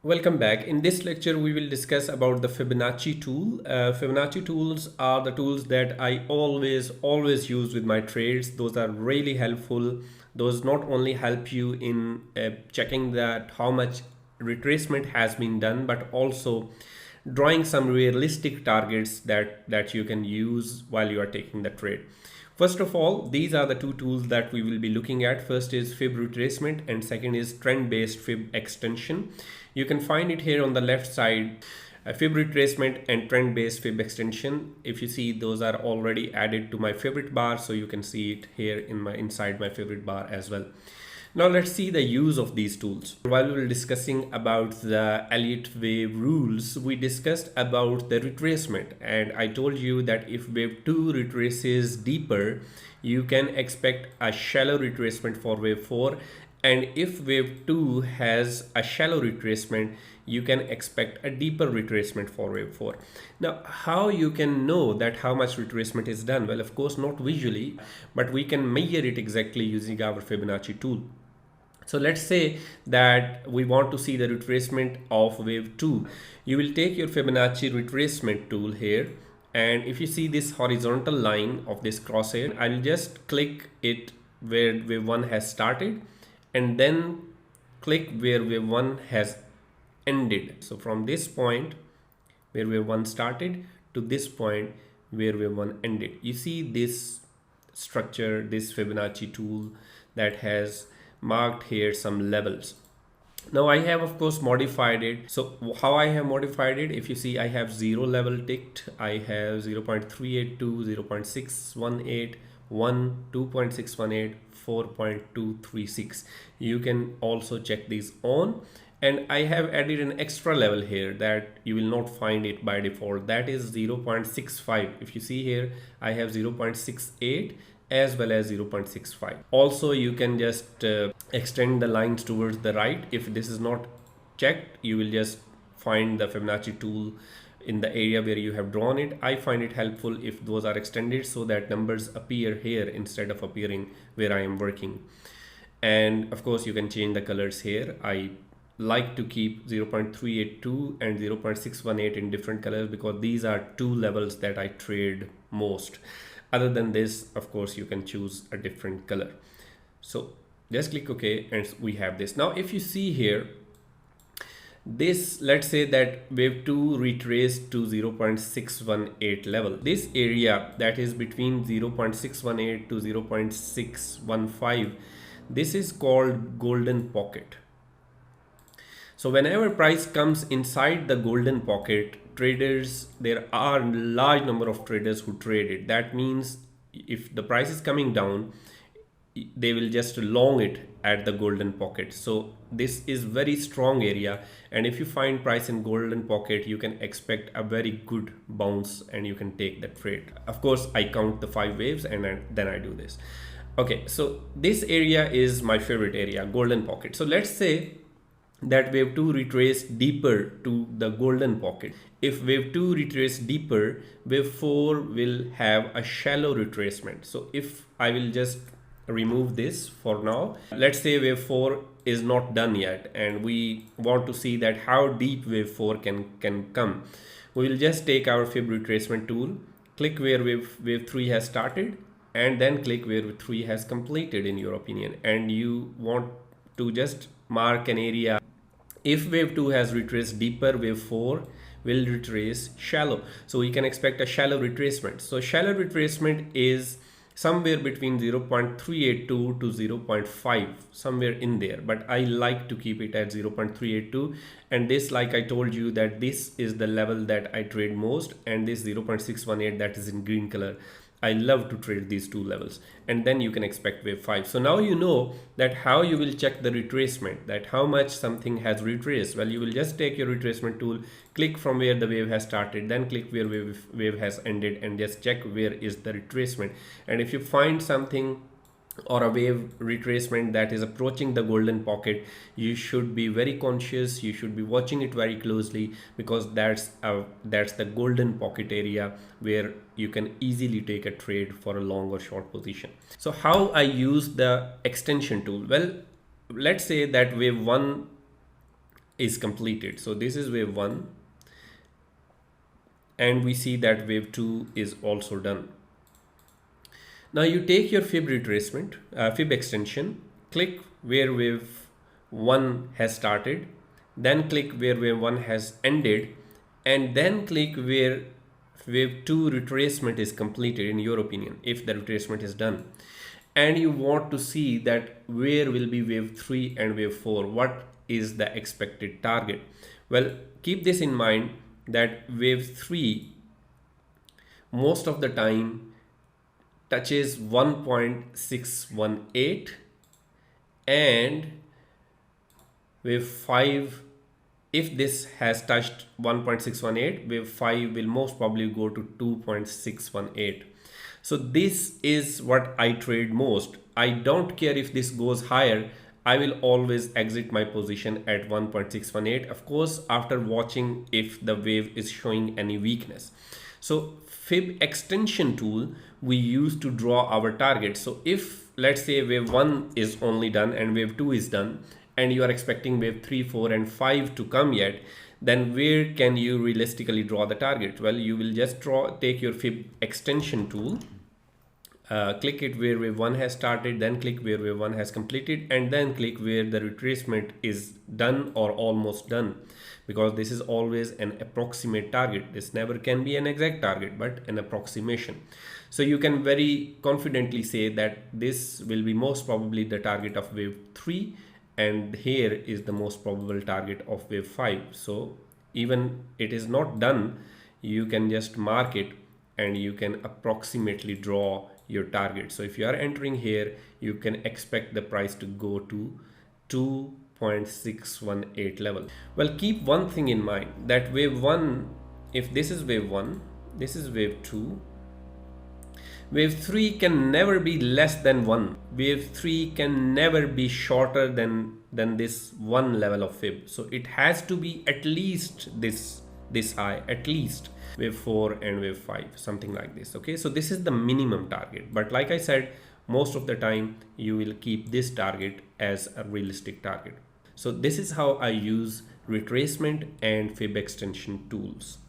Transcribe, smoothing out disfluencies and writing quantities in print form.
Welcome back. In this lecture, we will discuss about the Fibonacci tool. Fibonacci tools are the tools that I always use with my trades. Those are really helpful. Those not only help you in checking that how much retracement has been done, but also drawing some realistic targets that you can use while you are taking the trade. First of all, these are the two tools that we will be looking at. First is fib retracement and second is trend-based fib extension. You can find it here on the left side, fib retracement and trend-based fib extension. If you see, those are already added to my favorite bar, so you can see it here inside my favorite bar as well. Now let's see the use of these tools. While we were discussing about the Elliot Wave rules, we discussed about the retracement, and I told you that if wave 2 retraces deeper, you can expect a shallow retracement for wave 4, and if wave 2 has a shallow retracement, you can expect a deeper retracement for wave 4. Now, how you can know that how much retracement is done? Well, of course, not visually, but we can measure it exactly using our Fibonacci tool. So let's say that we want to see the retracement of wave 2. You will take your Fibonacci retracement tool here, and if you see this horizontal line of this crosshair, I'll just click it where wave 1 has started and then click where wave 1 has ended. So from this point where wave 1 started to this point where wave 1 ended, you see this structure, this Fibonacci tool that has marked here some levels. Now I have of course modified it. So how I have modified it, if you see, I have 0 level ticked, I have 0.382, 0.618, 1, 2.618, 4.236. You can also check these on, and I have added an extra level here that you will not find it by default. That is 0.65. If you see here, I have 0.68 as well as 0.65. Also, you can just extend the lines towards the right. If this is not checked, you will just find the Fibonacci tool in the area where you have drawn it. I find it helpful if those are extended so that numbers appear here instead of appearing where I am working. And of course, you can change the colors here. I like to keep 0.382 and 0.618 in different colors because these are two levels that I trade most. Other than this, of course, you can choose a different color. So just click OK, and we have this. Now, if you see here, this, let's say that wave 2 retraced to 0.618 level. This area that is between 0.618 to 0.615, this is called golden pocket. So whenever price comes inside the golden pocket, traders, there are a large number of traders who trade it. That means if the price is coming down, they will just long it at the golden pocket. So this is very strong area, and if you find price in golden pocket, you can expect a very good bounce and you can take that trade. Of course, I count the 5 waves and then I do this. Okay, so this area is my favorite area, golden pocket. So let's say that wave 2 retraced deeper to the golden pocket. If wave 2 retraced deeper, wave 4 will have a shallow retracement. So if I will just remove this for now, let's say wave 4 is not done yet and we want to see that how deep wave 4 can come. We will just take our fib retracement tool, click where wave 3 has started, and then click where wave 3 has completed in your opinion, and you want to just mark an area. If wave 2 has retraced deeper, wave 4 will retrace shallow. So we can expect a shallow retracement. So shallow retracement is somewhere between 0.382 to 0.5, somewhere in there. But I like to keep it at 0.382. And this, like I told you, that this is the level that I trade most. And this 0.618 that is in green color, I love to trade these two levels, and then you can expect wave 5. So now you know that how you will check the retracement, that how much something has retraced. Well, you will just take your retracement tool, click from where the wave has started, then click where wave has ended, and just check where is the retracement. And if you find something or a wave retracement that is approaching the golden pocket, you should be very conscious. You should be watching it very closely, because that's the golden pocket area where you can easily take a trade for a long or short position. So how I use the extension tool? Well, let's say that wave 1 is completed. So this is wave 1, and we see that wave 2 is also done. Now you take your fib retracement, fib extension, click where wave 1 has started, then click where wave 1 has ended, and then click where wave 2 retracement is completed in your opinion, if the retracement is done. And you want to see that where will be wave 3 and wave 4, what is the expected target. Well, keep this in mind that wave 3 most of the time touches 1.618, and wave 5, if this has touched 1.618, wave 5 will most probably go to 2.618. So this is what I trade most. I don't care if this goes higher. I will always exit my position at 1.618, of course after watching if the wave is showing any weakness. So fib extension tool we use to draw our target. So if let's say wave 1 is only done and wave 2 is done, and you are expecting wave 3, 4 and 5 to come yet, then where can you realistically draw the target? Well, you will just take your fib extension tool, click it where wave 1 has started, then click where wave 1 has completed, and then click where the retracement is done or almost done, because this is always an approximate target. This never can be an exact target, but an approximation. So you can very confidently say that this will be most probably the target of wave 3, and here is the most probable target of wave 5. So even it is not done, you can just mark it and you can approximately draw your target. So if you are entering here, you can expect the price to go to 2.618 level. Well, keep one thing in mind, that wave 1, if this is wave 1, this is wave 2, wave 3 can never be less than 1. Wave 3 can never be shorter than this 1 level of fib. So it has to be at least this high, at least wave 4 and wave 5, something like this. Okay, so this is the minimum target, but like I said, most of the time you will keep this target as a realistic target. So this is how I use retracement and fib extension tools.